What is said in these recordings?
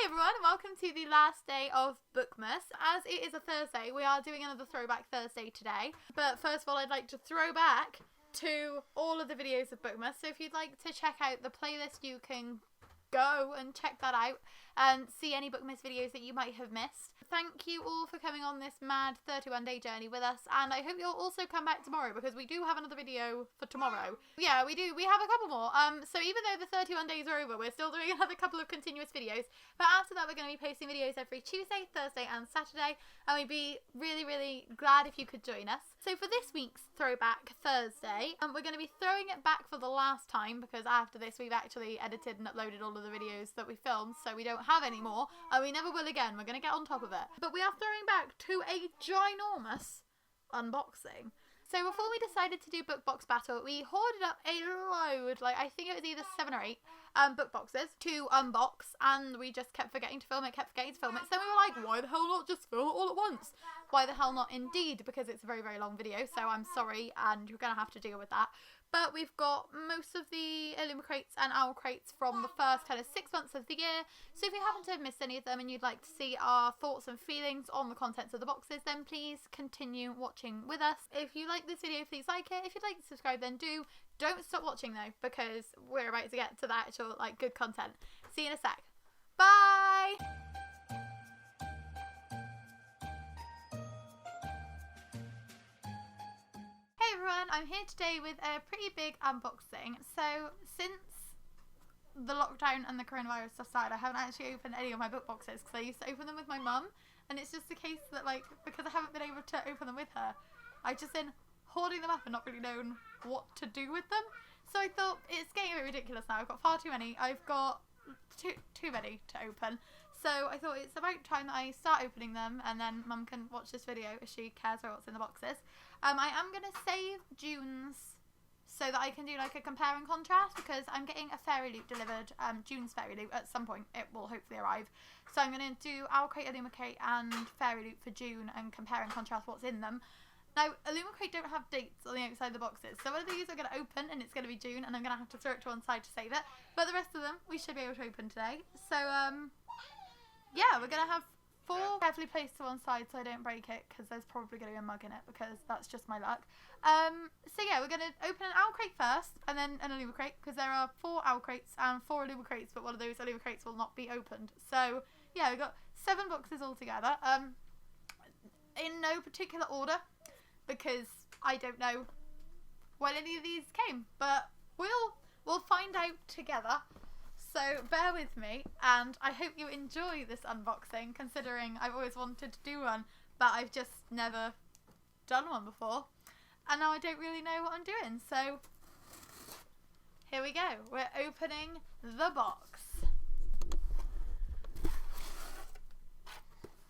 everyone, welcome to the last day of Bookmas. As it is a Thursday, we are doing another Throwback Thursday today. But first of all, I'd like to throw back to all of the videos of Bookmas. So if you'd like to check out the playlist, you can go and check that out and see any Bookmas videos that you might have missed. Thank you all for coming on this mad 31-day journey with us, and I hope you'll also come back tomorrow because we do have another video for tomorrow. Yeah, we do. We have a couple more. So even though the 31 days are over, we're still doing another couple of continuous videos. But after that, we're going to be posting videos every Tuesday, Thursday, and Saturday, and we'd be really glad if you could join us. So for this week's Throwback Thursday, we're going to be throwing it back for the last time because after this, we've actually edited and uploaded all of the videos that we filmed, so we don't have any more, and we never will again. We're going to get on top of it. But we are throwing back to a ginormous unboxing. So before we decided to do book box battle, we hoarded up a load, like I think it was either 7 or 8 book boxes to unbox, and we just kept forgetting to film it, So then we were like, why the hell not just film it all at once? Why the hell not indeed, because it's a very long video, so I'm sorry, and you're going to have to deal with that. But we've got most of the Illumicrates and Owlcrates from the first kind of 6 months of the year. So if you happen to have missed any of them and you'd like to see our thoughts and feelings on the contents of the boxes, then please continue watching with us. If you like this video, please like it. If you'd like to subscribe, then do. Don't stop watching though, because we're about to get to the actual good content. See you in a sec. Bye! Hey everyone, I'm here today with a pretty big unboxing. So since the lockdown and the coronavirus stuff started, I haven't actually opened any of my book boxes because I used to open them with my mum, and it's just a case that because I haven't been able to open them with her, I've just been hoarding them up and not really known what to do with them. So I thought it's getting a bit ridiculous now. I've got far too many. I've got too many to open. So I thought it's about time that I start opening them, and then Mum can watch this video if she cares about what's in the boxes. I am going to save June's so that I can do a compare and contrast, because I'm getting a fairy loot delivered, June's fairy loot at some point. It will hopefully arrive. So I'm going to do Owlcrate, Illumicrate and fairy loot for June and compare and contrast what's in them. Now, Illumicrate don't have dates on the outside of the boxes, so one of these are going to open and it's going to be June, and I'm going to have to throw it to one side to save it. But the rest of them we should be able to open today. So yeah, we're going to have 4 carefully placed to one side so I don't break it, because there's probably going to be a mug in it, because that's just my luck. So yeah, we're going to open an Owlcrate first, and then an Illumicrate, because there are 4 Owlcrates and 4 Illumicrates, but one of those Illumicrates will not be opened. So yeah, we've got 7 boxes altogether, in no particular order, because I don't know when any of these came, but we'll find out together. So bear with me, and I hope you enjoy this unboxing, considering I've always wanted to do one, but I've just never done one before, and now I don't really know what I'm doing. So here we go. We're opening the box.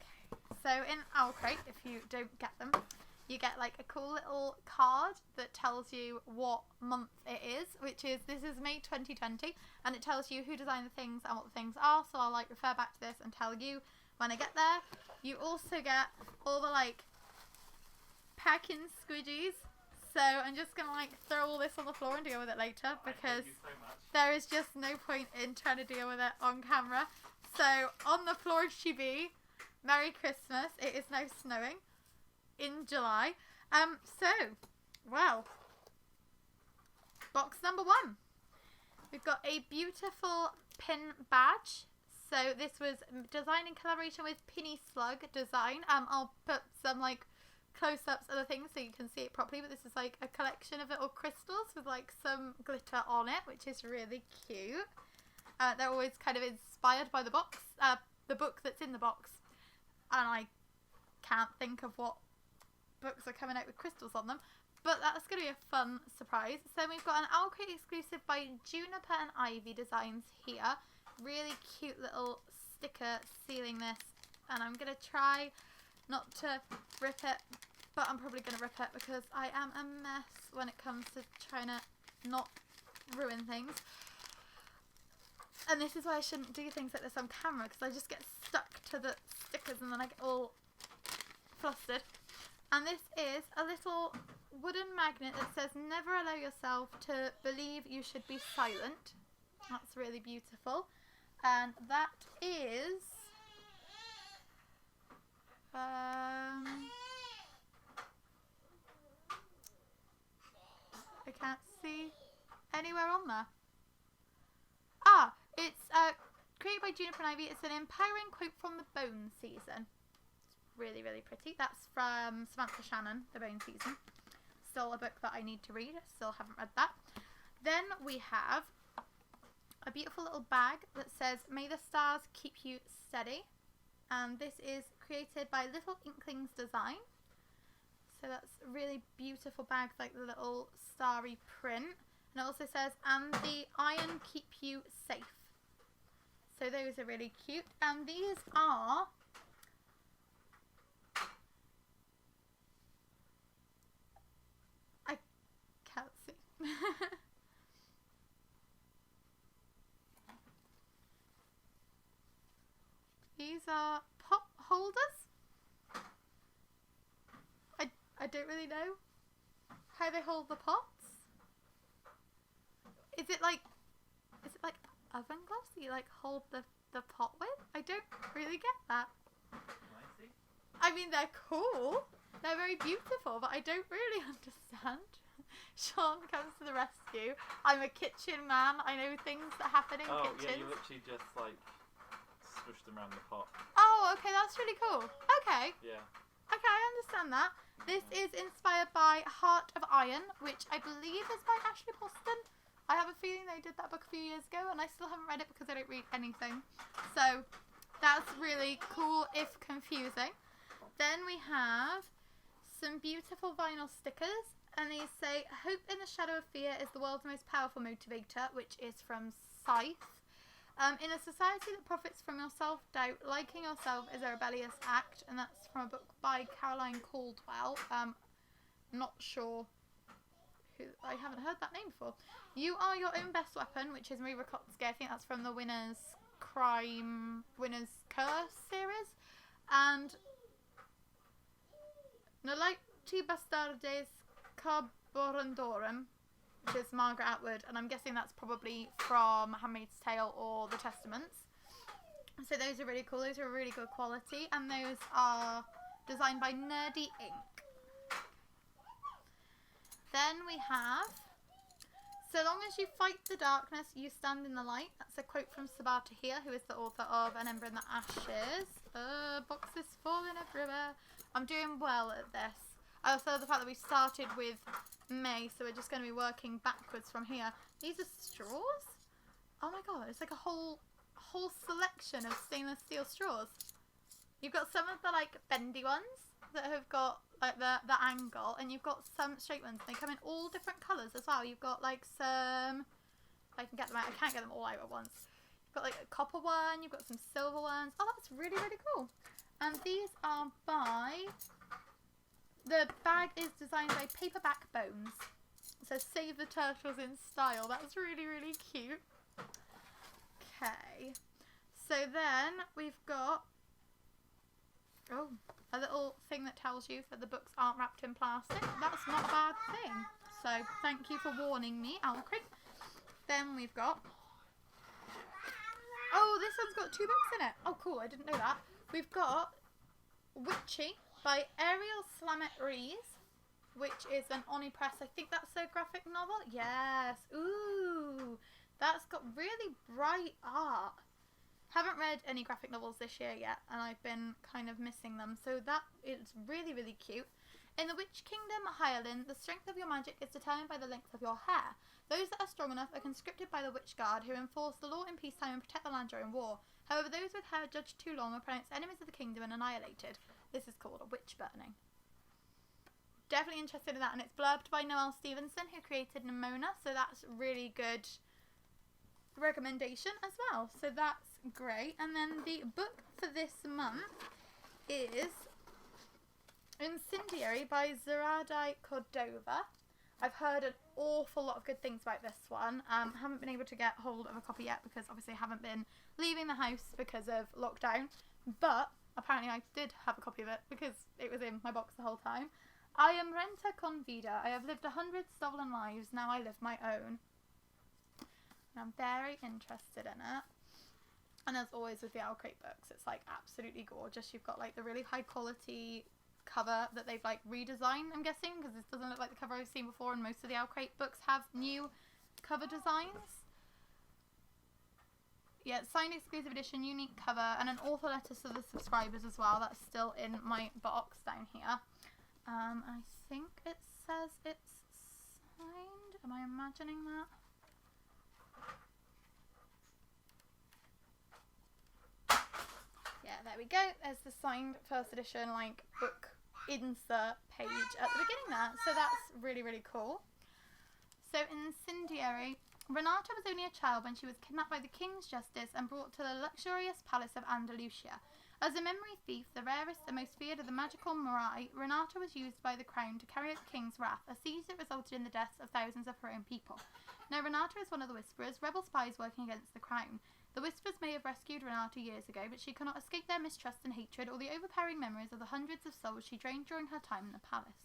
Okay. So in Owlcrate, if you don't get them, you get a cool little card that tells you what month it is, which is, this is May 2020, and it tells you who designed the things and what the things are, so I'll refer back to this and tell you when I get there. You also get all the packing squidgies, so I'm just going to throw all this on the floor and deal with it later, because there is just no point in trying to deal with it on camera. So on the floor she be. Merry Christmas. It is now snowing in July. Well, box number 1. We've got a beautiful pin badge. So this was designed in collaboration with Pinny Slug Design. I'll put some close-ups of the things so you can see it properly, but this is a collection of little crystals with some glitter on it, which is really cute. They're always kind of inspired by the box, the book that's in the box, and I can't think of what books are coming out with crystals on them, but that's going to be a fun surprise. So we've got an Owlcrate exclusive by Juniper and Ivy Designs here. Really cute little sticker sealing this, and I'm going to try not to rip it, but I'm probably going to rip it because I am a mess when it comes to trying to not ruin things. And this is why I shouldn't do things like this on camera, because I just get stuck to the stickers and then I get all flustered. And this is a little wooden magnet that says, "Never allow yourself to believe you should be silent." That's really beautiful. And that is anywhere on there. It's created by Juniper and Ivy. It's an empowering quote from the Bone season. It's really, really pretty. That's from Samantha Shannon, The Bone Season. Still a book that I need to read. Still haven't read that. Then we have a beautiful little bag that says, "May the stars keep you steady." And this is created by Little Inklings Design. So that's a really beautiful bag, like the little starry print. And it also says, "And the iron keep you safe." So those are really cute. And these are I can't see. These are pot holders. I don't really know how they hold the pots. Is it like oven gloves that you like hold the pot with? I don't really get that. I mean, they're cool. They're very beautiful, but I don't really understand. Sean comes to the rescue. I'm a kitchen man. I know things that happen in kitchens. Yeah, you literally just like squish them around the pot. Oh, okay, that's really cool. Okay. Yeah. Okay, I understand that. This is inspired by Heart of Iron, which I believe is by Ashley Poston. I have a feeling they did that book a few years ago, and I still haven't read it because I don't read anything. So that's really cool, if confusing. Then we have some beautiful vinyl stickers, and these say, "Hope in the shadow of fear is the world's most powerful motivator," which is from Scythe. In a society that profits from your self-doubt, liking yourself is a rebellious act, and that's from a book by Caroline Caldwell. Not sure who, I haven't heard that name before. "You are your own best weapon," which is Marie Rakotsky. I think that's from the Winner's Curse series. And "Nolite Bastardes Carborandorum," which is Margaret Atwood, and I'm guessing that's probably from Handmaid's Tale or The Testaments. So those are really cool. Those are really good quality, and those are designed by Nerdy Ink. Then we have, "So long as you fight the darkness, you stand in the light." That's a quote from Sabaa Tahir, who is the author of An Ember in the Ashes. Boxes falling everywhere. I'm doing well at this. I also love the fact that we started with May, so we're just going to be working backwards from here. These are straws? Oh my god, it's like a whole selection of stainless steel straws. You've got some of the like bendy ones that have got like the angle, and you've got some straight ones. They come in all different colours as well. You've got like some, I can get them out, I can't get them all out at once. You've got like a copper one, you've got some silver ones. Oh, that's really, really cool. And these are by, the bag is designed by Paperback Bones. So "Save the turtles in style." That's really, really cute. Okay. So then we've got, a little thing that tells you that the books aren't wrapped in plastic. That's not a bad thing. So thank you for warning me, Owlcrate. Then we've got, this one's got 2 books in it. Oh, cool. I didn't know that. We've got Witchy by Ariel Slamet Rees, which is an Oni Press. I think that's a graphic novel. Yes. Ooh, that's got really bright art. Haven't read any graphic novels this year yet, and I've been kind of missing them. So that is really, really cute. "In the Witch Kingdom, Hyalin, the strength of your magic is determined by the length of your hair. Those that are strong enough are conscripted by the Witch Guard, who enforce the law in peacetime and protect the land during war. However, those with hair judged too long are pronounced enemies of the kingdom and annihilated. This is called a witch burning." Definitely interested in that, and it's blurbed by Noelle Stevenson, who created Nimona, so that's really good recommendation as well. So that's great. And then the book for this month is Incendiary by Zaradai Cordova. I've heard an awful lot of good things about this one. Haven't been able to get hold of a copy yet because obviously I haven't been leaving the house because of lockdown, but apparently I did have a copy of it because it was in my box the whole time. "I am renta con vida. I have lived 100 stolen lives. Now I live my own." And I'm very interested in it. And as always with the Owlcrate books, it's like absolutely gorgeous. You've got like the really high quality cover that they've like redesigned, I'm guessing, because this doesn't look like the cover I've seen before, and most of the Owlcrate books have new cover designs. Yeah, signed exclusive edition, unique cover, and an author letter to the subscribers as well. That's still in my box down here. I think it says it's signed. Am I imagining that? Yeah, there we go. There's the signed first edition, like, book insert page at the beginning there. So that's really, really cool. So Incendiary, Renata was only a child when she was kidnapped by the King's Justice and brought to the luxurious palace of Andalusia. As a memory thief, the rarest and most feared of the magical Morai, Renata was used by the crown to carry out the King's wrath, a siege that resulted in the deaths of thousands of her own people. Now, Renata is one of the Whisperers, rebel spies working against the crown. The Whisperers may have rescued Renata years ago, but she cannot escape their mistrust and hatred or the overpowering memories of the hundreds of souls she drained during her time in the palace.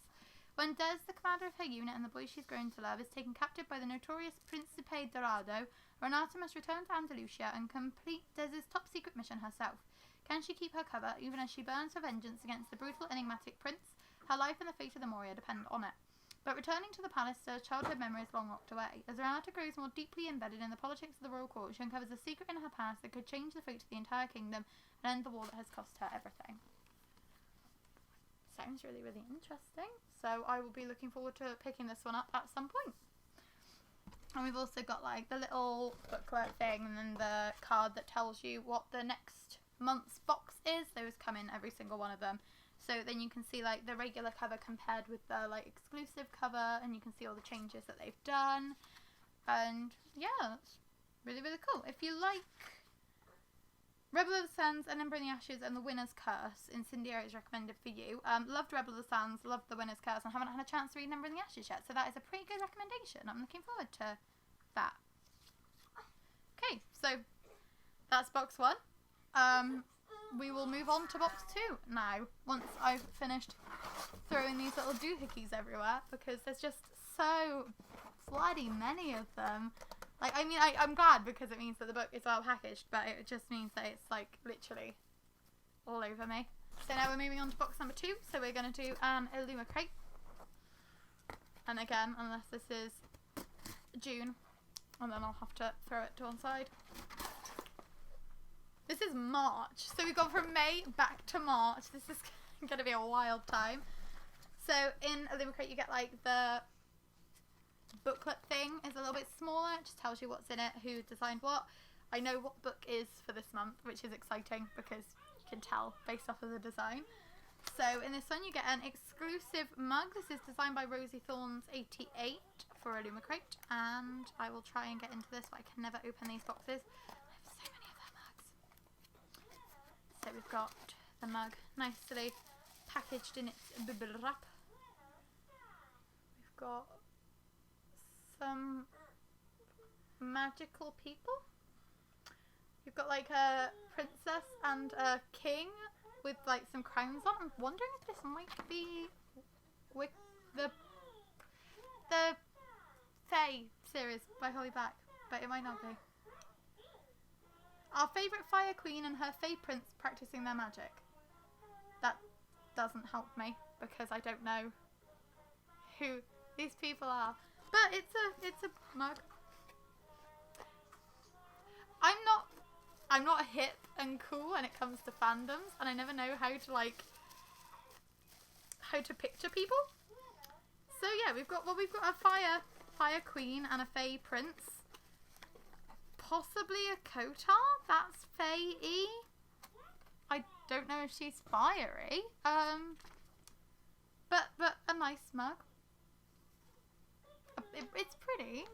When Des, the commander of her unit and the boy she's grown to love, is taken captive by the notorious Principe Dorado, Renata must return to Andalusia and complete Des's top-secret mission herself. Can she keep her cover, even as she burns for vengeance against the brutal, enigmatic prince? Her life and the fate of the Moria depend on it. But returning to the palace stirs childhood memories long locked away. As Renata grows more deeply embedded in the politics of the royal court, she uncovers a secret in her past that could change the fate of the entire kingdom and end the war that has cost her everything. Sounds really, really interesting. So I will be looking forward to picking this one up at some point. And we've also got like the little booklet thing and then the card that tells you what the next month's box is. Those come in every single one of them. So then you can see like the regular cover compared with the like exclusive cover, and you can see all the changes that they've done. And yeah, that's really, really cool. If you like Rebel of the Sands, and Ember in the Ashes, and The Winner's Curse, Incendiary is recommended for you. Loved Rebel of the Sands, loved The Winner's Curse, and haven't had a chance to read Ember in the Ashes yet, so that is a pretty good recommendation. I'm looking forward to that. Okay, so that's box 1. We will move on to box 2 now, once I've finished throwing these little doohickeys everywhere, because there's just so bloody many of them. Like, I mean, I'm glad because it means that the book is well packaged, but it just means that it's, like, literally all over me. So now we're moving on to box number 2, so we're going to do an Illumicrate. And again, unless this is June, and then I'll have to throw it to one side. This is March, so we've gone from May back to March. This is going to be a wild time. So in Illumicrate you get, like, the booklet thing is a little bit smaller. It just tells you what's in it, who designed what. I know what book is for this month, which is exciting because you can tell based off of the design. So in this one you get an exclusive mug. This is designed by Rosie Thorns 88 for Illumicrate, and I will try and get into this, but I can never open these boxes. I have so many of their mugs. So we've got the mug nicely packaged in its bubble wrap. We've got some magical people. You've got like a princess and a king with like some crowns on. I'm wondering if this might be with the Fae series by Holly Black, but it might not be. Our favourite fire queen and her Fae prince practicing their magic. That doesn't help me because I don't know who these people are. But it's a mug. I'm not hip and cool when it comes to fandoms, and I never know how to picture people. So yeah, we've got a fire queen and a Fae prince. Possibly a Kotar. That's Fae-y. I don't know if she's fiery. But a nice mug. It's pretty.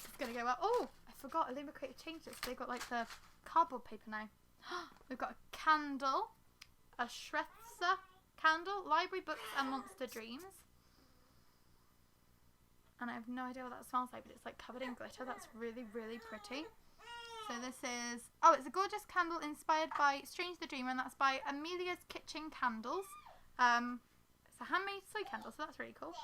It's gonna go well. Oh, I forgot. Illumicrate changed it. So they've got like the cardboard paper now. We've got a candle, a Shrestha candle, library books, and monster dreams. And I have no idea what that smells like, but it's like covered in glitter. That's really, really pretty. So this is, it's a gorgeous candle inspired by Strange the Dreamer, and that's by Amelia's Kitchen Candles. It's a handmade soy candle, so that's really cool.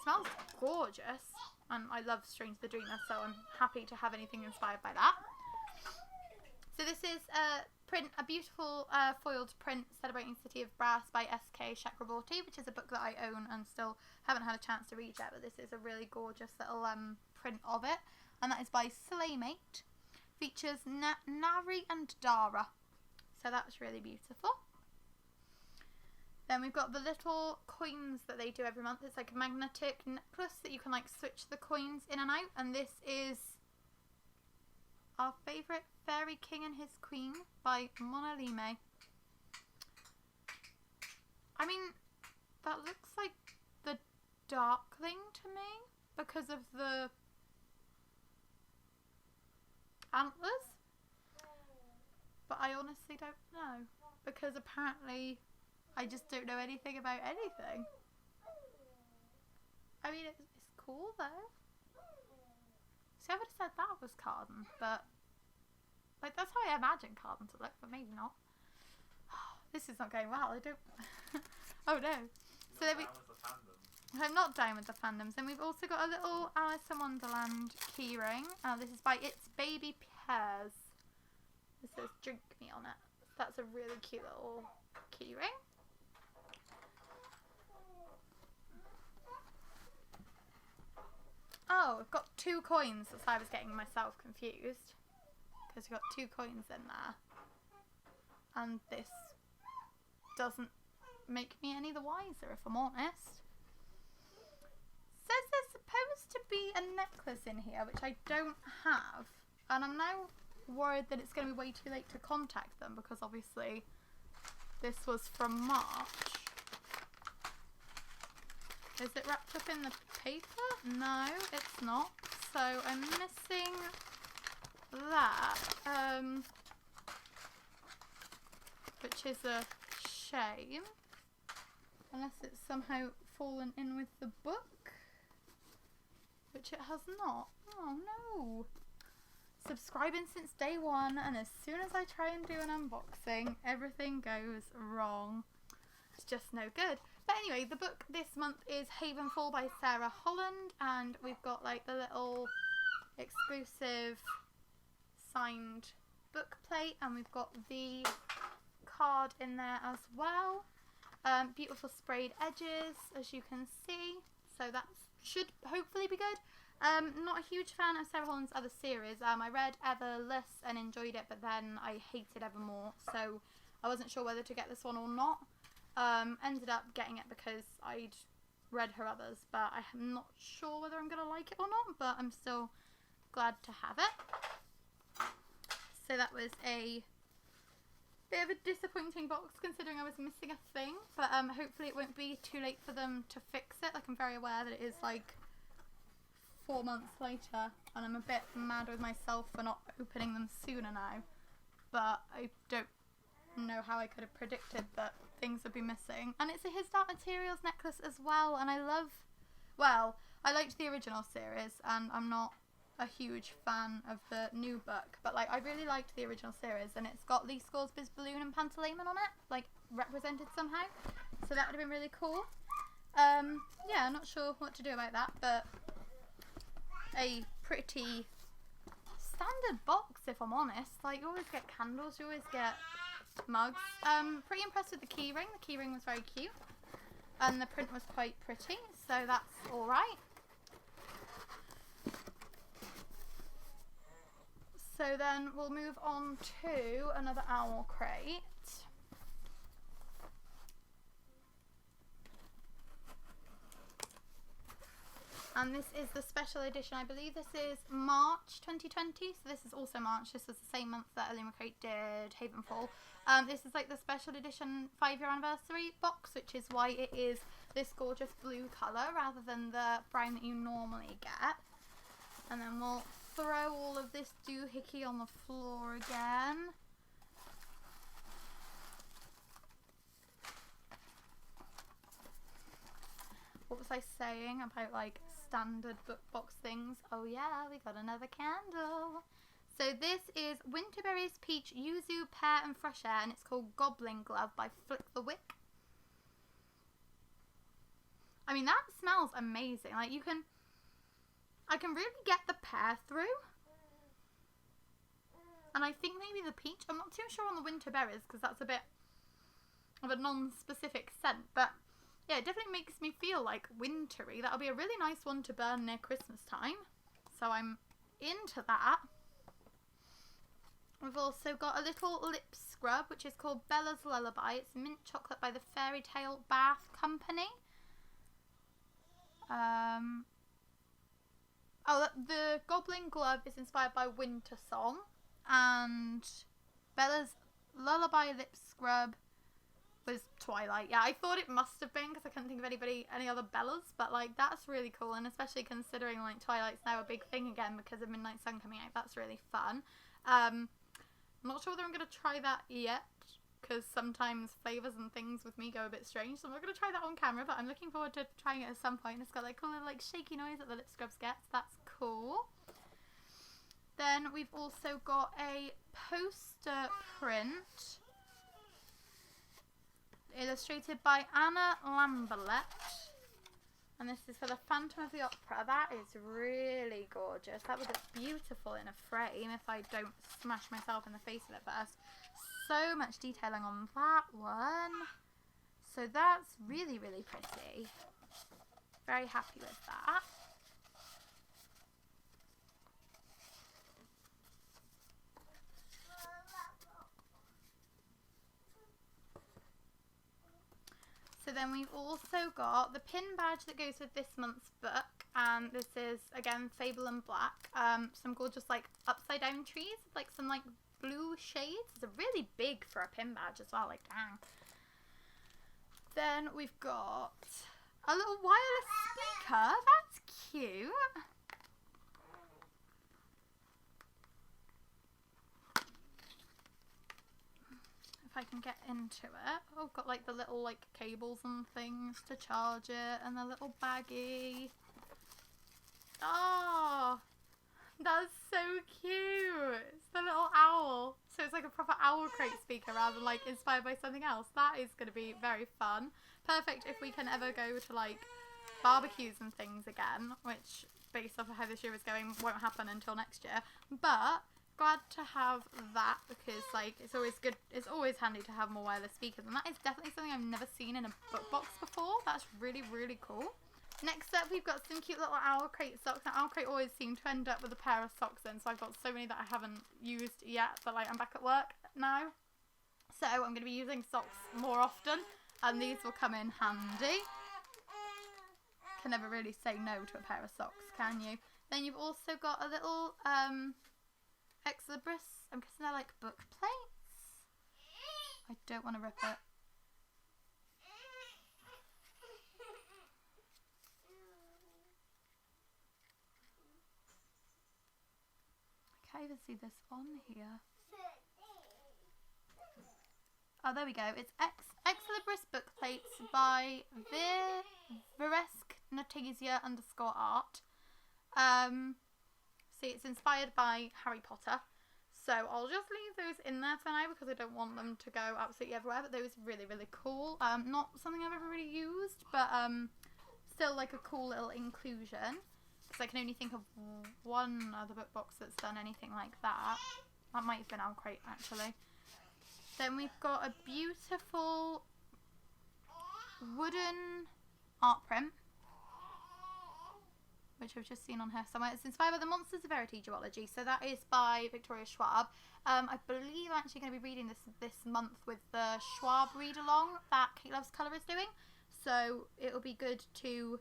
Smells gorgeous, and I love Strange the Dreamer, so I'm happy to have anything inspired by that. So this is a beautiful foiled print celebrating City of Brass by S.K. Chakraborty, which is a book that I own and still haven't had a chance to read yet, but this is a really gorgeous little print of it, and that is by Slaymate. Features Nari and Dara, so that's really beautiful. Then we've got the little coins that they do every month. It's like a magnetic necklace that you can like switch the coins in and out, and this is our favourite Fairy King and His Queen by Monalime. I mean, that looks like the Darkling to me because of the antlers, but I honestly don't know, because apparently I just don't know anything about anything. I mean, it's cool though. See, I would have said that was Carden, but like that's how I imagine Carden to look, but maybe not. This is not going well. I don't. Oh no. So then I'm not down with the fandoms. Then we've also got a little Alice in Wonderland keyring. This is by It's Baby Pears. This says "Drink Me" on it. That's a really cute little keyring. Oh, I've got 2 coins. That's why I was getting myself confused. Because we've got 2 coins in there. And this doesn't make me any the wiser, if I'm honest. Says there's supposed to be a necklace in here, which I don't have. And I'm now worried that it's going to be way too late to contact them, because obviously this was from March. Is it wrapped up in the paper? No, it's not. So I'm missing that, which is a shame, unless it's somehow fallen in with the book, which it has not. Oh no. Subscribing since day 1, and as soon as I try and do an unboxing, everything goes wrong. It's just no good. But anyway, the book this month is Havenfall by Sarah Holland, and we've got like the little exclusive signed book plate, and we've got the card in there as well. Beautiful sprayed edges, as you can see, so that should hopefully be good. Not a huge fan of Sarah Holland's other series. I read Everless and enjoyed it, but then I hated Evermore, so I wasn't sure whether to get this one or not. Ended up getting it because I'd read her others, but I'm not sure whether I'm going to like it or not, but I'm still glad to have it. So that was a bit of a disappointing box, considering I was missing a thing, but hopefully it won't be too late for them to fix it. Like, I'm very aware that it is like 4 months later, and I'm a bit mad with myself for not opening them sooner now, but I don't know how I could have predicted that things would be missing. And it's a His Dark Materials necklace as well, and I liked the original series, and I'm not a huge fan of the new book, but like I really liked the original series, and it's got Lee Scoresby's balloon and Pantalaimon on it, like represented somehow, so that would have been really cool. Yeah, I'm not sure what to do about that, but a pretty standard box, if I'm honest. Like, you always get candles, you always get mugs. Pretty impressed with the keyring. The keyring was very cute, and the print was quite pretty, so that's alright. So then we'll move on to another Owlcrate. And this is the special edition. I believe this is March 2020, so this is also March. This was the same month that Illumicrate did Havenfall. This is like the special edition 5-year anniversary box, which is why it is this gorgeous blue colour rather than the brown that you normally get. And then we'll throw all of this doohickey on the floor again. What was I saying about like standard book box things? Oh yeah, we got another candle. So this is Winterberries, Peach, Yuzu, Pear and Fresh Air, and it's called Goblin Glove by Flick the Wick. I mean, that smells amazing. Like, I can really get the pear through. And I think maybe the peach. I'm not too sure on the Winterberries because that's a bit of a non-specific scent, but yeah, it definitely makes me feel like wintry. That'll be a really nice one to burn near Christmas time. So so I'm into that. We've also got a little lip scrub, which is called Bella's Lullaby. It's mint chocolate by the Fairy Tale Bath Company. The Goblin Glove is inspired by Winter Song, and Bella's Lullaby lip scrub was Twilight. Yeah, I thought it must have been because I couldn't think of any other Bellas, but like that's really cool, and especially considering like Twilight's now a big thing again because of Midnight Sun coming out. That's really fun. I'm not sure whether I'm going to try that yet because sometimes flavours and things with me go a bit strange, so I'm not going to try that on camera, but I'm looking forward to trying it at some point. It's got like cool little like shaky noise that the lip scrubs gets. That's cool. Then we've also got a poster print illustrated by Anna Lamberlett, and this is for the Phantom of the Opera. That is really gorgeous. That would look beautiful in a frame if I don't smash myself in the face with it first. So much detailing on that one. So that's really, really pretty. Very happy with that. So then we've also got the pin badge that goes with this month's book, and this is again Fable and Black. Some gorgeous like upside down trees, like some like blue shades. It's a really big for a pin badge as well, like dang. Then we've got a little wireless speaker. That's cute. If I can get into it. Oh, got like the little like cables and things to charge it, and the little baggie. Oh, that's so cute. It's the little owl. So it's like a proper Owlcrate speaker rather than like inspired by something else. That is going to be very fun. Perfect if we can ever go to like barbecues and things again, which based off of how this year is going won't happen until next year. But glad to have that because like it's always good, it's always handy to have more wireless speakers, and that is definitely something I've never seen in a book box before. That's really, really cool. Next up we've got some cute little Owlcrate socks. Now Owlcrate always seem to end up with a pair of socks in, so I've got so many that I haven't used yet, but like I'm back at work now, so I'm going to be using socks more often, and these will come in handy. Can never really say no to a pair of socks, can you? Then you've also got a little Exlibris, I'm guessing they're like book plates. I don't want to rip it. I can't even see this on here. Oh, there we go. It's Exlibris book plates by Veresk Natasia _art. See, it's inspired by Harry Potter, so I'll just leave those in there for now because I don't want them to go absolutely everywhere, but those are really, really cool. Not something I've ever really used, but still like a cool little inclusion, because I can only think of one other book box that's done anything like that. That might have been Owlcrate actually. Then we've got a beautiful wooden art print, which I've just seen on her somewhere. It's inspired by the Monsters of Verity duology, so that is by Victoria Schwab. I believe I'm actually going to be reading this month with the Schwab read along that Kate Loves Colour is doing, so it'll be good to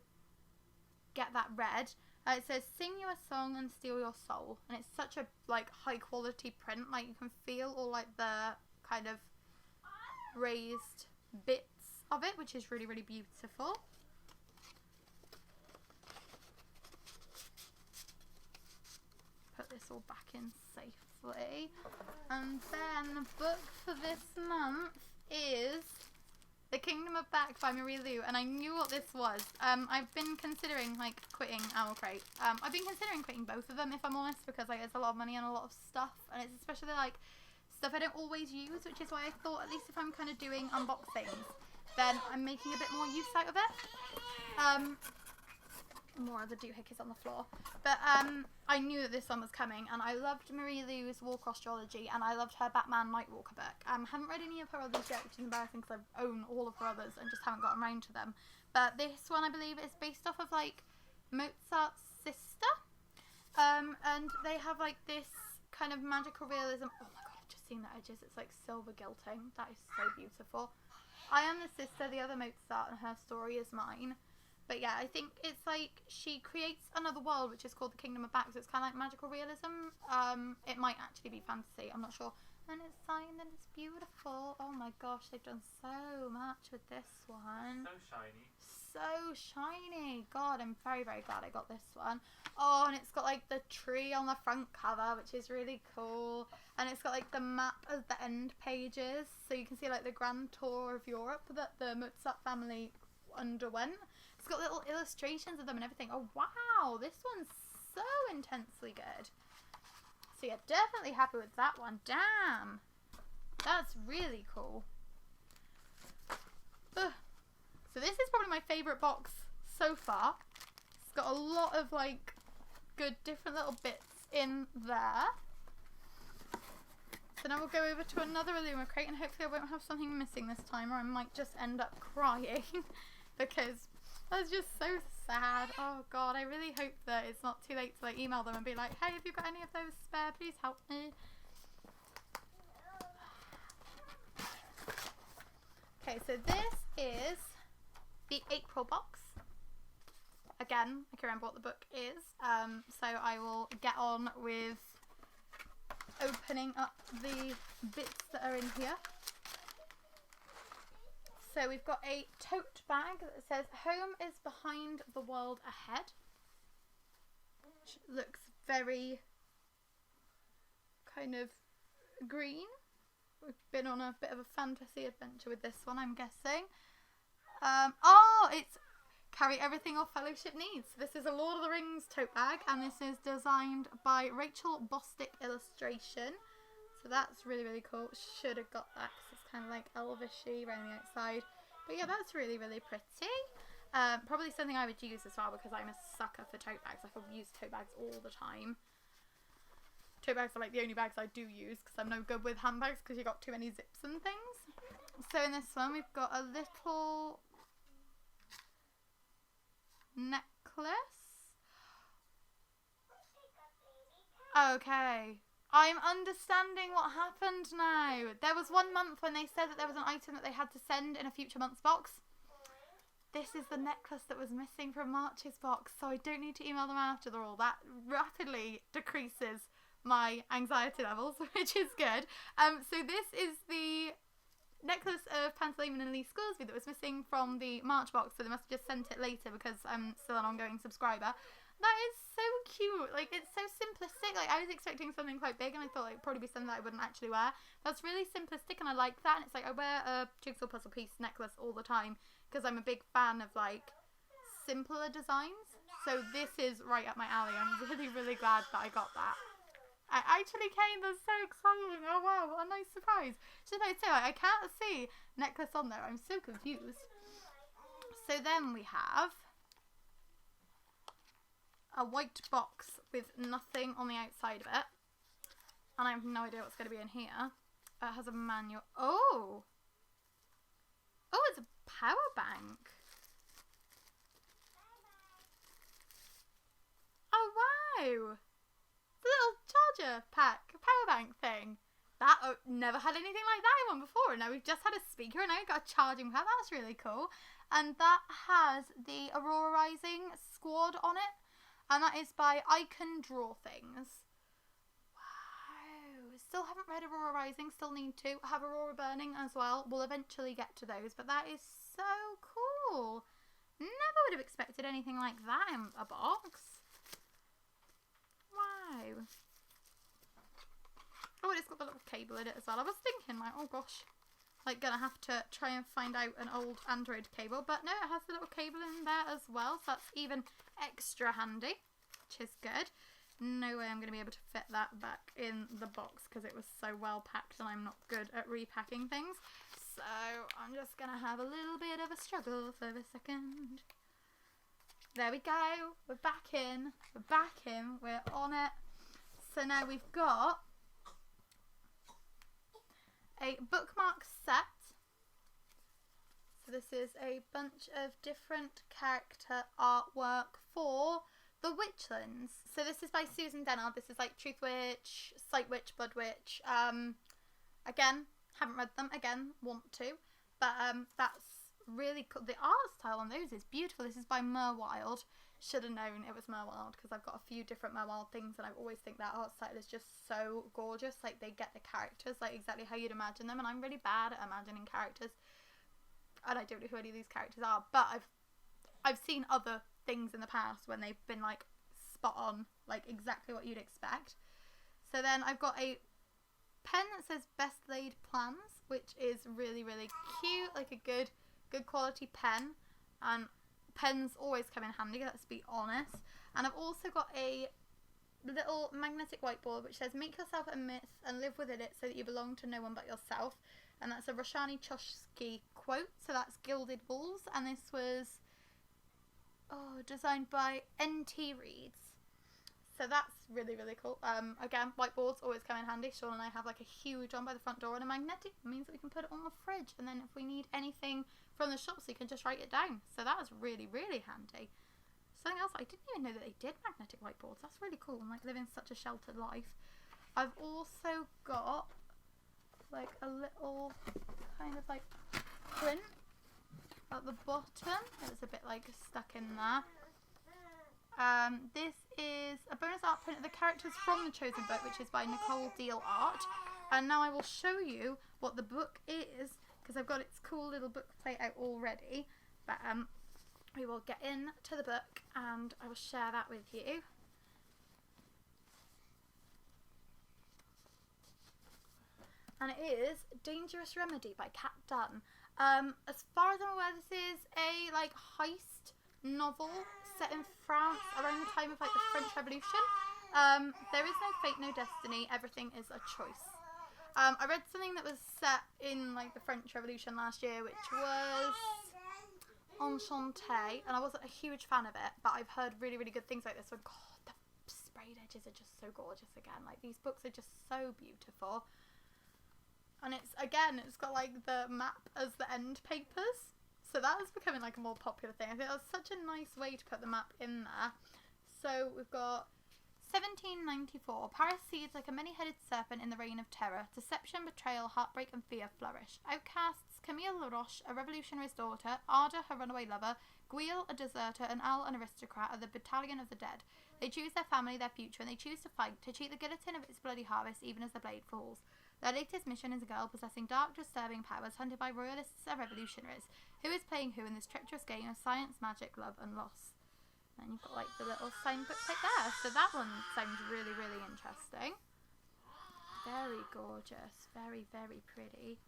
get that read. It says sing you a song and steal your soul, and it's such a like high quality print, like you can feel all like the kind of raised bits of it, which is really, really beautiful. Put this all back in safely, and then the book for this month is The Kingdom of Back by Marie Lu, and I knew what this was. I've been considering like quitting Owlcrate. I've been considering quitting both of them if I'm honest, because like it's a lot of money and a lot of stuff, and it's especially like stuff I don't always use, which is why I thought at least if I'm kind of doing unboxings, then I'm making a bit more use out of it. More of the doohickeys on the floor, but I knew that this one was coming, and I loved Marie Lu's Warcross duology, and I loved her Batman Nightwalker book. Haven't read any of her others yet, which is embarrassing because I own all of her others and just haven't gotten around to them. But this one I believe is based off of like Mozart's sister, And they have like this kind of magical realism. Oh my god, I've just seen the edges. It's like silver gilting. That is so beautiful. I Am the Sister, the other Mozart, and Her Story Is Mine. But yeah, I think it's like she creates another world which is called the Kingdom of Back. So it's kind of like magical realism. It might actually be fantasy. I'm not sure. And it's signed and it's beautiful. Oh my gosh, they've done so much with this one. So shiny. So shiny. God, I'm very, very glad I got this one. Oh, and it's got like the tree on the front cover, which is really cool. And it's got like the map as the end pages, so you can see like the grand tour of Europe that the Mozart family underwent. It's got little illustrations of them and everything. Oh wow, this one's so intensely good. So yeah, definitely happy with that one. Damn, that's really cool. Ugh. So this is probably my favourite box so far. It's got a lot of like good different little bits in there. So now we'll go over to another Illumicrate and hopefully I won't have something missing this time, or I might just end up crying because that's just so sad. Oh god, I really hope that it's not too late to like email them and be like, hey, have you got any of those spare? Please help me. Okay, so this is the April box. Again, I can remember what the book is, so I will get on with opening up the bits that are in here. So we've got a tote bag that says home is behind the world ahead, which looks very kind of green. We've been on a bit of a fantasy adventure with this one, I'm guessing. Oh, it's carry everything your fellowship needs. This is a Lord of the Rings tote bag, and this is designed by Rachel Bostick Illustration. So that's really, really cool. Should have got that because it's kind of like elvishy around the outside. But yeah, that's really, really pretty. Probably something I would use as well because I'm a sucker for tote bags. Like, I use tote bags all the time. Tote bags are like the only bags I do use because I'm no good with handbags because you got too many zips and things. So in this one we've got a little necklace. Okay, I'm understanding what happened now. There was 1 month when they said that there was an item that they had to send in a future month's box. This is the necklace that was missing from March's box, so I don't need to email them after all. That rapidly decreases my anxiety levels, which is good. So this is the necklace of Pantaleon and Alyce Scoresby that was missing from the March box, so they must have just sent it later because I'm still an ongoing subscriber. That is so cute. Like, it's so simplistic. Like, I was expecting something quite big and I thought it would probably be something that I wouldn't actually wear. That's really simplistic and I like that. And it's like, I wear a jigsaw puzzle piece necklace all the time because I'm a big fan of like simpler designs. So this is right up my alley. I'm really, really glad that I got that. I actually came. That's so exciting. Oh wow, what a nice surprise. Should I say, like, I can't see necklace on there. I'm so confused. So then we have a white box with nothing on the outside of it. And I have no idea what's going to be in here. It has a manual. Oh! Oh, it's a power bank. Oh wow! The little charger pack, power bank thing. That never had anything like that in one before. Now we've just had a speaker and now we've got a charging pad. That's really cool. And that has the Aurora Rising squad on it. And that is by I Can Draw Things. Wow. Still haven't read Aurora Rising. Still need to. Have Aurora Burning as well. We'll eventually get to those. But that is so cool. Never would have expected anything like that in a box. Wow. Oh, and it's got the little cable in it as well. I was thinking, like, oh gosh, like, gonna have to try and find out an old Android cable. But no, it has the little cable in there as well. So that's even extra handy, which is good. No way I'm going to be able to fit that back in the box because it was so well packed and I'm not good at repacking things. So I'm just going to have a little bit of a struggle for a second. There we go. We're back in. We're back in. We're on it. So now we've got a bookmark set. So this is a bunch of different character artwork for The Witchlands. So this is by Susan Dennard. This is like Truth Witch, Sight Witch, Blood Witch. Again, haven't read them. Again, want to. But that's really cool. The art style on those is beautiful. This is by Merwild. Should have known it was Merwild because I've got a few different Merwild things and I always think that art style is just so gorgeous. Like they get the characters like exactly how you'd imagine them, and I'm really bad at imagining characters. And I don't know who any of these characters are, but I've seen other things in the past when they've been like spot on, like exactly what you'd expect. So then I've got a pen that says Best Laid Plans, which is really, really cute, like a good quality pen, and pens always come in handy, let's be honest. And I've also got a little magnetic whiteboard which says make yourself a myth and live within it so that you belong to no one but yourself, and that's a Roshani Chomsky quote. So that's Gilded Walls, and this was designed by NT Reads. So that's really, really cool. Again, whiteboards always come in handy. Sean and I have like a huge one by the front door, and a magnetic means that we can put it on the fridge, and then if we need anything from the shops we can just write it down. So that was really, really handy. Something else, I didn't even know that they did magnetic whiteboards. That's really cool. I'm like living such a sheltered life. I've also got like a little kind of like print at the bottom. It's a bit like stuck in there. This is a bonus art print of the characters from The Chosen Book, which is by Nicole Deal Art. And now I will show you what the book is, because I've got its cool little book plate out already. But we will get into the book and I will share that with you. And it is Dangerous Remedy by Kat Dunn. As far as I'm aware, this is a like heist novel set in France around the time of like the French Revolution. There is no fate, no destiny. Everything is a choice. I read something that was set in like the French Revolution last year, which was Enchanté, and I wasn't a huge fan of it, but I've heard really, really good things like this one. God, the sprayed edges are just so gorgeous again. Like these books are just so beautiful. And it's got like the map as the end papers. So that is becoming like a more popular thing. I think that was such a nice way to put the map in there. So we've got 1794. Paris seethes like a many-headed serpent in the reign of terror. Deception, betrayal, heartbreak and fear flourish. Outcasts, Camille Laroche, a revolutionary's daughter, Arda, her runaway lover, Guile, a deserter, and Al, an aristocrat, are the battalion of the dead. They choose their family, their future, and they choose to fight, to cheat the guillotine of its bloody harvest even as the blade falls. Their latest mission is a girl possessing dark, disturbing powers, hunted by royalists and revolutionaries. Who is playing who in this treacherous game of science, magic, love, and loss? And you've got like the little sign book right there. So that one sounds really, really interesting. Very gorgeous. Very, very pretty.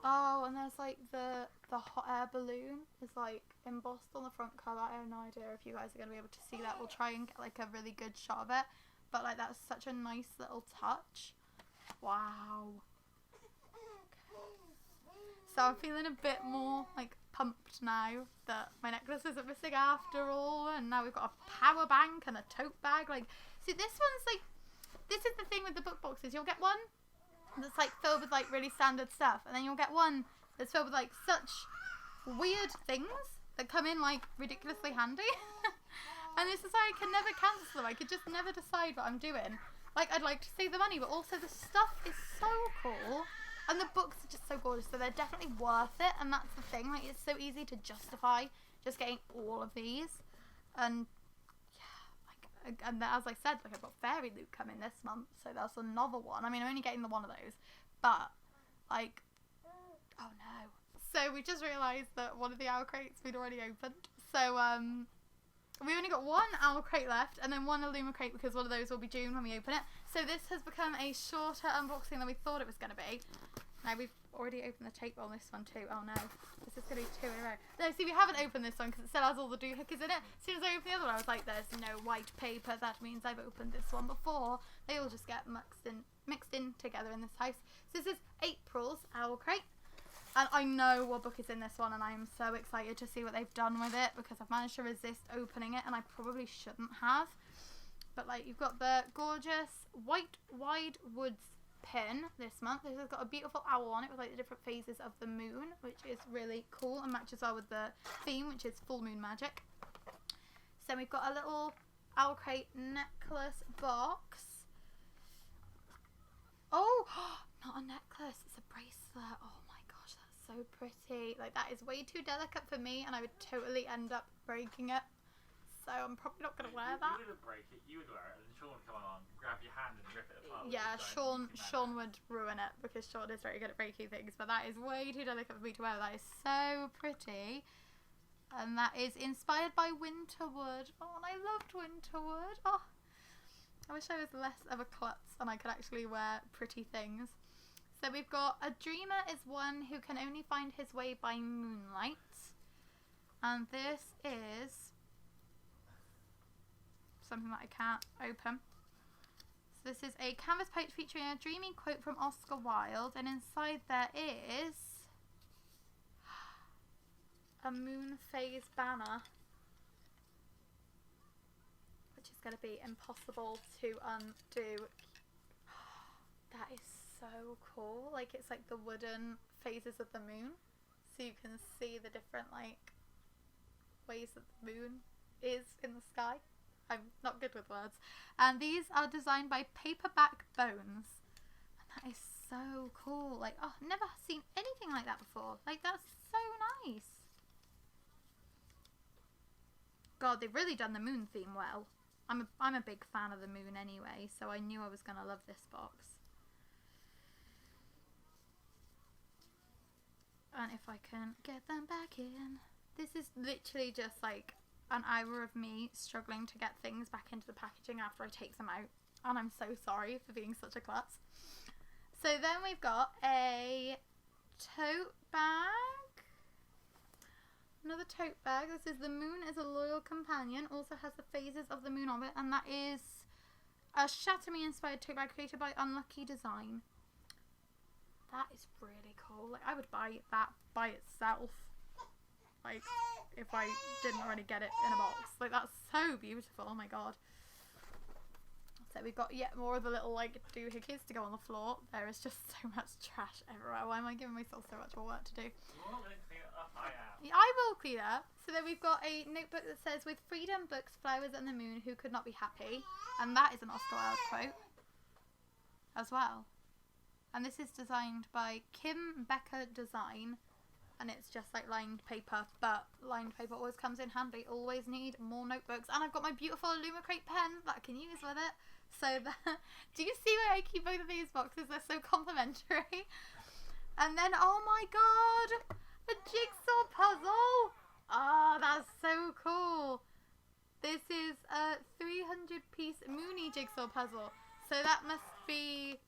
Oh, and there's like the hot air balloon is like embossed on the front cover. I have no idea if you guys are going to be able to see that. We'll try and get like a really good shot of it. But like that's such a nice little touch. Wow. So I'm feeling a bit more like pumped now that my necklace isn't missing after all, and now we've got a power bank and a tote bag. Like, see, this one's like, this is the thing with the book boxes. You'll get one that's like filled with like really standard stuff, and then you'll get one that's filled with like such weird things that come in like ridiculously handy. And this is why I can never cancel them. I could just never decide what I'm doing. Like, I'd like to save the money, but also the stuff is so cool. And the books are just so gorgeous, so they're definitely worth it. And that's the thing, like, it's so easy to justify just getting all of these. And, yeah, like, and as I said, like, I've got Fairy Loot coming this month, so that's another one. I mean, I'm only getting the one of those. But, like, oh no. So we just realised that one of the Owlcrates we'd already opened. So, we only got one Owlcrate left, and then one Illumicrate because one of those will be June when we open it. So this has become a shorter unboxing than we thought it was going to be. Now we've already opened the tape on this one too. Oh no, this is going to be two in a row. No, see, we haven't opened this one because it still has all the doohickeys in it. As soon as I opened the other one, I was like, there's no white paper. That means I've opened this one before. They all just get mixed in together in this house. So this is April's Owlcrate. And I know what book is in this one, and I am so excited to see what they've done with it because I've managed to resist opening it, and I probably shouldn't have. But like, you've got the gorgeous White Wide Woods pin this month. This has got a beautiful owl on it with like the different phases of the moon, which is really cool and matches well with the theme, which is full moon magic. So we've got a little Owlcrate necklace box. Oh, not a necklace, it's a bracelet. Oh my gosh, that's so pretty. Like, that is way too delicate for me, and I would totally end up breaking it. So I'm probably not going to wear that. You would break it, you would wear it, and then Sean would come along, grab your hand and rip it apart. Yeah, Sean would ruin it, because Sean is very good at breaking things, but that is way too delicate for me to wear. That is so pretty. And that is inspired by Winterwood. Oh, and I loved Winterwood. Oh, I wish I was less of a klutz and I could actually wear pretty things. So we've got a dreamer is one who can only find his way by moonlight. And this is something that I can't open. So this is a canvas page featuring a dreamy quote from Oscar Wilde, and inside there is a moon phase banner, which is going to be impossible to undo. That is so cool. Like, it's like the wooden phases of the moon, so you can see the different like ways that the moon is in the sky. I'm not good with words. And these are designed by Paperback Bones. And that is so cool. Like, oh, never seen anything like that before. Like, that's so nice. God, they've really done the moon theme well. I'm a big fan of the moon anyway, so I knew I was going to love this box. And if I can get them back in. This is literally just like an hour of me struggling to get things back into the packaging after I take them out, and I'm so sorry for being such a klutz. So then we've got a tote bag, another tote bag. This is The Moon is a Loyal Companion, also has the phases of the moon on it, and that is a Shatter Me inspired tote bag created by Unlucky Design. That is really cool. Like, I would buy that by itself, like, if I didn't already get it in a box. Like, that's so beautiful. Oh my god. So we've got yet more of the little like doohickeys to go on the floor. There is just so much trash everywhere. Why am I giving myself so much more work to do? You're not going to clean it up, I am. Yeah, I will clean it up. So then we've got a notebook that says, with freedom, books, flowers and the moon, who could not be happy? And that is an Oscar Wilde quote as well. And this is designed by Kim Becker Design. And it's just like lined paper, but lined paper always comes in handy. Always need more notebooks. And I've got my beautiful Illumicrate pen that I can use with it. So do you see where I keep both of these boxes? They're so complimentary. And then, oh my god, a jigsaw puzzle. Oh, that's so cool. This is a 300-piece Moony jigsaw puzzle. So that must be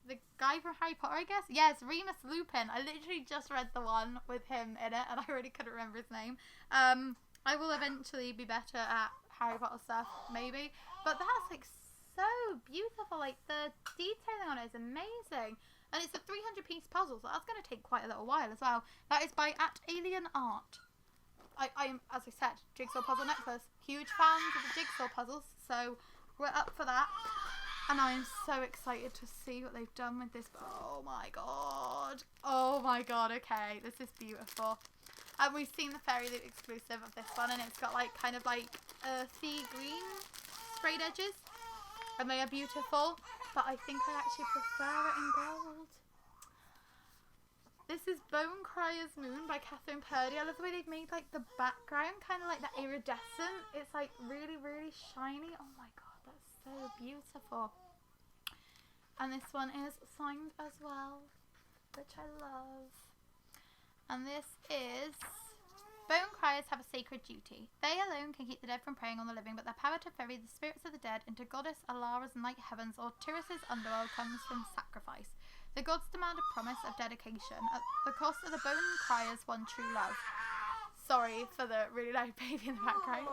the guy from Harry Potter, I guess? Yes, Remus Lupin. I literally just read the one with him in it, and I really couldn't remember his name. I will eventually be better at Harry Potter stuff, maybe. But that's like so beautiful. Like, the detailing on it is amazing. And it's a 300-piece puzzle, so that's going to take quite a little while as well. That is by @Alien Art. I'm, as I said, jigsaw puzzle necklace. Huge fans of the jigsaw puzzles, so we're up for that. And I am so excited to see what they've done with this. Oh my god. Oh my god, okay. This is beautiful. And we've seen the Fairy Loot exclusive of this one, and it's got like kind of like earthy green sprayed edges. And they are beautiful, but I think I actually prefer it in gold. This is Bone Crier's Moon by Catherine Purdy. I love the way they've made like the background kind of like that iridescent. It's like really, really shiny. Oh my god, that's so beautiful. And this one is signed as well, which I love. And this is Bone Criers have a sacred duty. They alone can keep the dead from preying on the living, but their power to ferry the spirits of the dead into Goddess Alara's night heavens or Tyrus's underworld comes from sacrifice. The gods demand a promise of dedication at the cost of the Bone Criers' one true love. Sorry for the really loud baby in the background.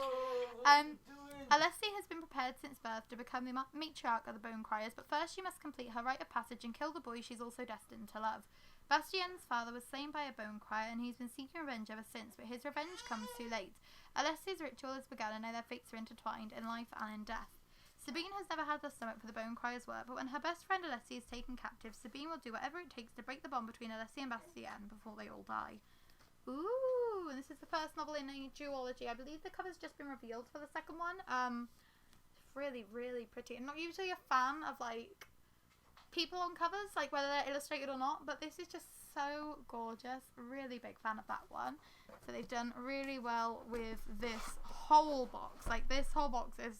Alyce has been prepared since birth to become the matriarch of the Bone Criers, but first she must complete her rite of passage and kill the boy she's also destined to love. Bastienne's father was slain by a bone crier, and he's been seeking revenge ever since, but his revenge comes too late. Alyce's ritual has begun, and now their fates are intertwined in life and in death. Sabine has never had the stomach for the bone crier's work, but when her best friend Alyce is taken captive, Sabine will do whatever it takes to break the bond between Alyce and Bastienne before they all die. Ooh, and this is the first novel in a duology. I believe the cover's just been revealed for the second one. really, really pretty. I'm not usually a fan of like people on covers, like whether they're illustrated or not, but this is just so gorgeous. Really big fan of that one. So they've done really well with this whole box. Like this whole box is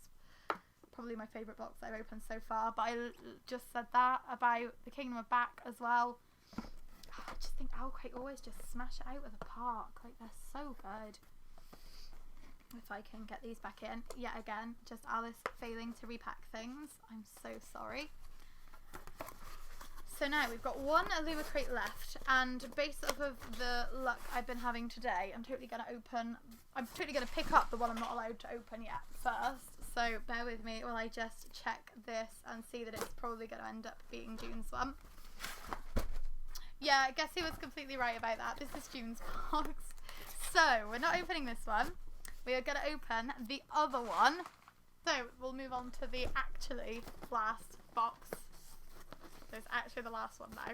probably my favourite box I've opened so far, but I just said that about the Kingdom of Back as well. I just think Owlcrate always just smash it out of the park. Like they're so good. If I can get these back in. Yet again, just Alyce failing to repack things. I'm so sorry. So now we've got one Illumicrate left, and based off of the luck I've been having today, I'm totally going to pick up the one I'm not allowed to open yet first. So bear with me while I just check this and see that it's probably going to end up being June's one. Yeah, I guess he was completely right about that. This is June's box. So we're not opening this one. We are going to open the other one. So we'll move on to the actually last box. So it's actually the last one now.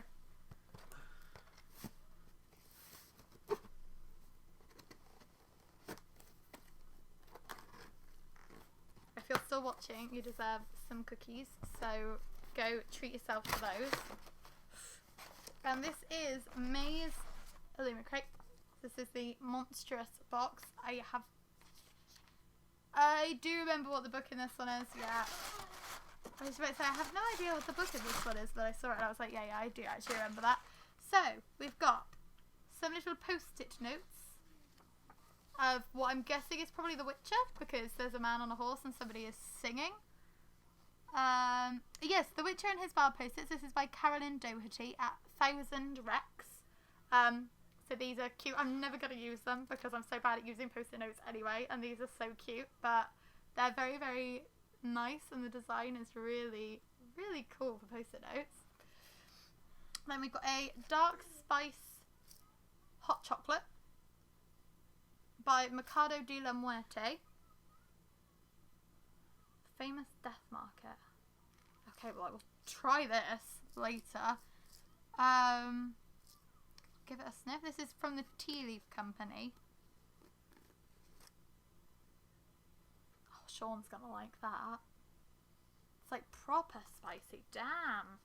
If you're still watching, you deserve some cookies. So go treat yourself to those. And this is May's Illumicrate. This is the monstrous box. I do remember what the book in this one is, yeah. I was about to say, I have no idea what the book in this one is, but I saw it and I was like, yeah, I do actually remember that. So, we've got some little post-it notes of what I'm guessing is probably The Witcher, because there's a man on a horse and somebody is singing. Yes, The Witcher and His Wild Post-its. This is by Carolyn Doherty at 1000 Rex. So these are cute. I'm never going to use them because I'm so bad at using post-it notes anyway, and these are so cute, but they're very, very nice, and the design is really, really cool for post-it notes. Then we've got a Dark Spice Hot Chocolate by Mercado de la Muerte. Famous Death Market. Okay, well I will try this later. Give it a sniff. This is from the Tea Leaf Company. Oh, Sean's gonna like that. It's like proper spicy. Damn.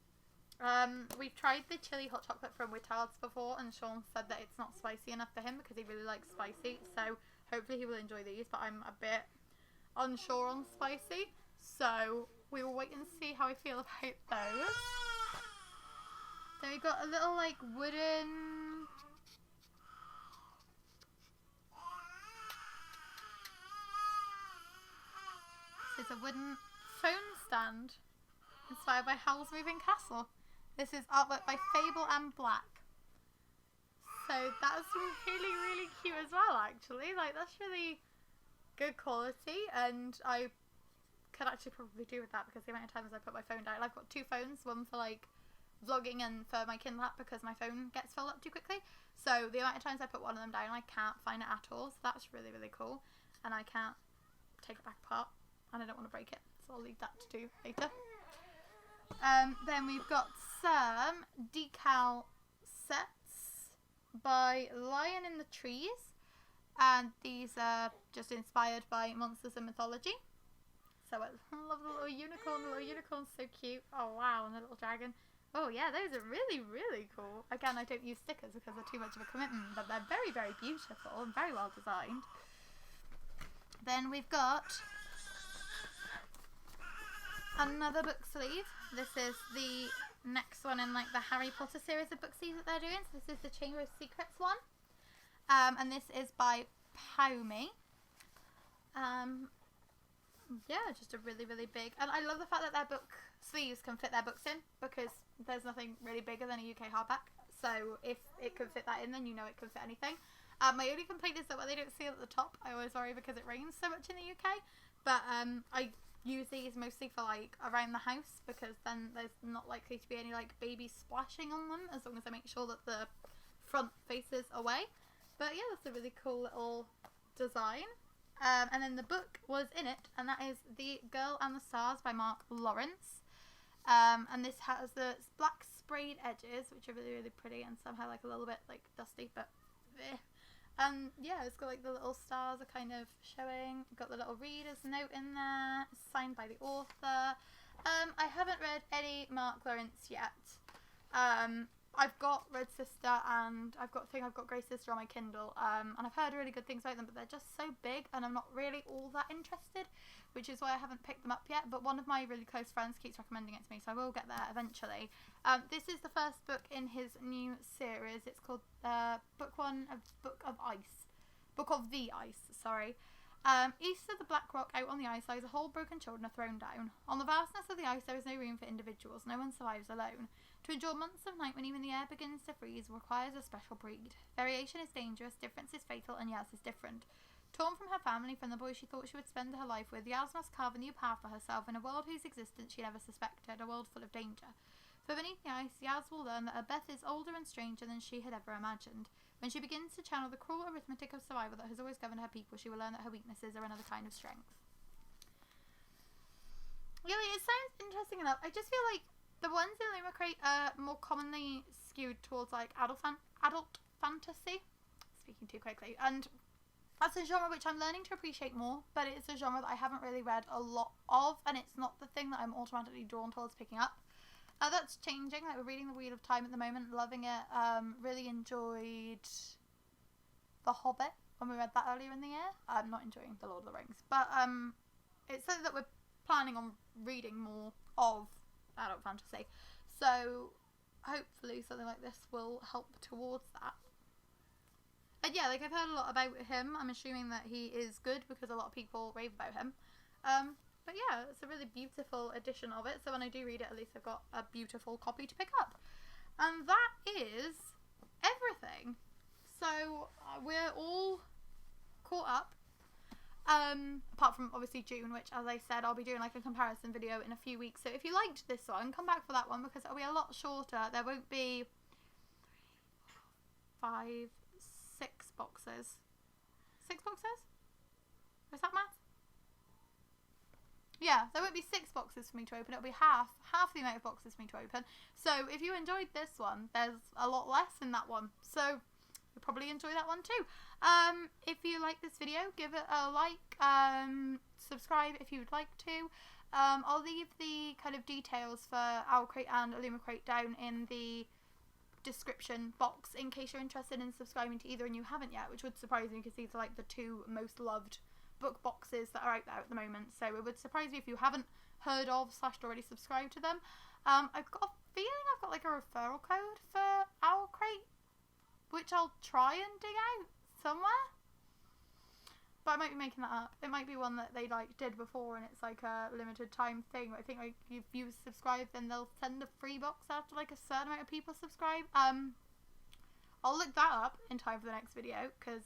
We've tried the chili hot chocolate from Witards before, and Sean said that it's not spicy enough for him because he really likes spicy. So hopefully he will enjoy these, but I'm a bit unsure on spicy. So we will wait and see how I feel about those. So we've got a little like wooden... This is a wooden phone stand inspired by Howl's Moving Castle. This is artwork by Fable and Black. So that's really, really cute as well, actually. Like, that's really good quality, and I could actually probably do with that because the amount of times I put my phone down. I've got two phones, one for like vlogging and for my Kindle app because my phone gets filled up too quickly. So the amount of times I put one of them down, I can't find it at all. So that's really, really cool. And I can't take it back apart, and I don't want to break it, so I'll leave that to do later. Then we've got some decal sets by Lion in the Trees, and these are just inspired by monsters and mythology. So I love the little unicorn. The little unicorn's so cute. Oh wow, and the little dragon. Oh yeah, those are really, really cool. Again, I don't use stickers because they're too much of a commitment, but they're very, very beautiful and very well designed. Then we've got another book sleeve. This is the next one in like the Harry Potter series of book sleeves that they're doing. So this is the Chamber of Secrets one. And this is by Paumi. Yeah, just a really, really big, and I love the fact that their book sleeves can fit their books in, because there's nothing really bigger than a UK hardback. So if it can fit that in, then you know it can fit anything. My only complaint is that when they don't seal at the top, I always worry because it rains so much in the UK. But I use these mostly for like around the house, because then there's not likely to be any like baby splashing on them, as long as I make sure that the front faces away. But yeah, that's a really cool little design. And then the book was in it, and that is The Girl and the Stars by Mark Lawrence. And this has the black sprayed edges, which are really, really pretty, and somehow like a little bit like dusty, but And yeah, it's got like the little stars are kind of showing. Got the little reader's note in there, signed by the author. I haven't read any Mark Lawrence yet. I've got Red Sister and I've got Grey Sister on my Kindle, and I've heard really good things about them, but they're just so big and I'm not really all that interested, which is why I haven't picked them up yet. But one of my really close friends keeps recommending it to me, so I will get there eventually. This is the first book in his new series. It's called Book of the Ice, sorry. East of the Black Rock, out on the ice, lies a whole broken children are thrown down. On the vastness of the ice there is no room for individuals. No one survives alone. To endure months of night when even the air begins to freeze requires a special breed. Variation is dangerous, difference is fatal, and Yaz is different. Torn from her family, from the boy she thought she would spend her life with, Yaz must carve a new path for herself in a world whose existence she never suspected, a world full of danger. For beneath the ice, Yaz will learn that her Beth is older and stranger than she had ever imagined. When she begins to channel the cruel arithmetic of survival that has always governed her people, she will learn that her weaknesses are another kind of strength. Yeah, it sounds interesting enough. I just feel like the ones in Illumicrate are more commonly skewed towards like adult fantasy. Speaking too quickly. And that's a genre which I'm learning to appreciate more, but it's a genre that I haven't really read a lot of, and it's not the thing that I'm automatically drawn towards picking up. That's changing. Like, we're reading The Wheel of Time at the moment, loving it. Really enjoyed The Hobbit when we read that earlier in the year. I'm not enjoying The Lord of the Rings, but it's something that we're planning on reading more of, adult fantasy. So hopefully something like this will help towards that. And yeah, like, I've heard a lot about him. I'm assuming that he is good because a lot of people rave about him. But yeah, it's a really beautiful edition of it, so when I do read it, at least I've got a beautiful copy to pick up. And that is everything. So we're all caught up, apart from obviously June, which, as I said, I'll be doing like a comparison video in a few weeks. So if you liked this one, come back for that one, because it'll be a lot shorter. There won't be 6 boxes. 6 boxes? Is that math? Yeah, there won't be 6 boxes for me to open. It'll be half the amount of boxes for me to open. So if you enjoyed this one, there's a lot less in that one. So you'll probably enjoy that one too. If you like this video, give it a like. Subscribe if you would like to. I'll leave the kind of details for Owlcrate and Illumicrate down in the description box in case you're interested in subscribing to either and you haven't yet, which would surprise me because these are like the 2 most loved book boxes that are out there at the moment, so it would surprise me if you haven't heard of / already subscribed to them. I've got a feeling I've got like a referral code for Owlcrate, which I'll try and dig out somewhere, but I might be making that up. It might be one that they like did before and it's like a limited time thing. I think like if you subscribe, then they'll send a free box after like a certain amount of people subscribe. I'll look that up in time for the next video because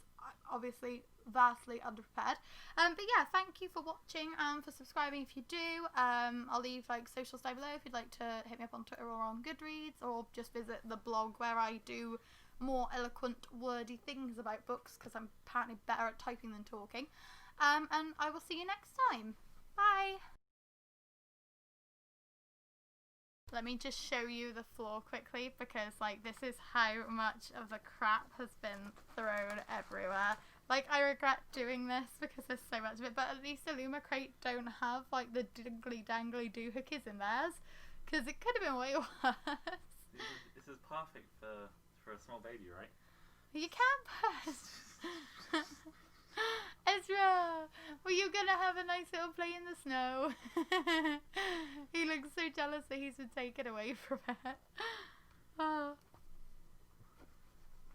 obviously vastly underprepared. But yeah, thank you for watching and for subscribing if you do. I'll leave like socials down below if you'd like to hit me up on Twitter or on Goodreads, or just visit the blog where I do more eloquent wordy things about books because I'm apparently better at typing than talking. And I will see you next time. Bye! Let me just show you the floor quickly because like this is how much of the crap has been thrown everywhere. Like, I regret doing this because there's so much of it, but at least Illumicrate don't have like the dingly dangly doohickeys in theirs, because it could have been way worse. This is perfect for a small baby, right? You can't put Ezra, well, you're gonna have a nice little play in the snow. He looks so jealous that he's been taken away from it. Oh.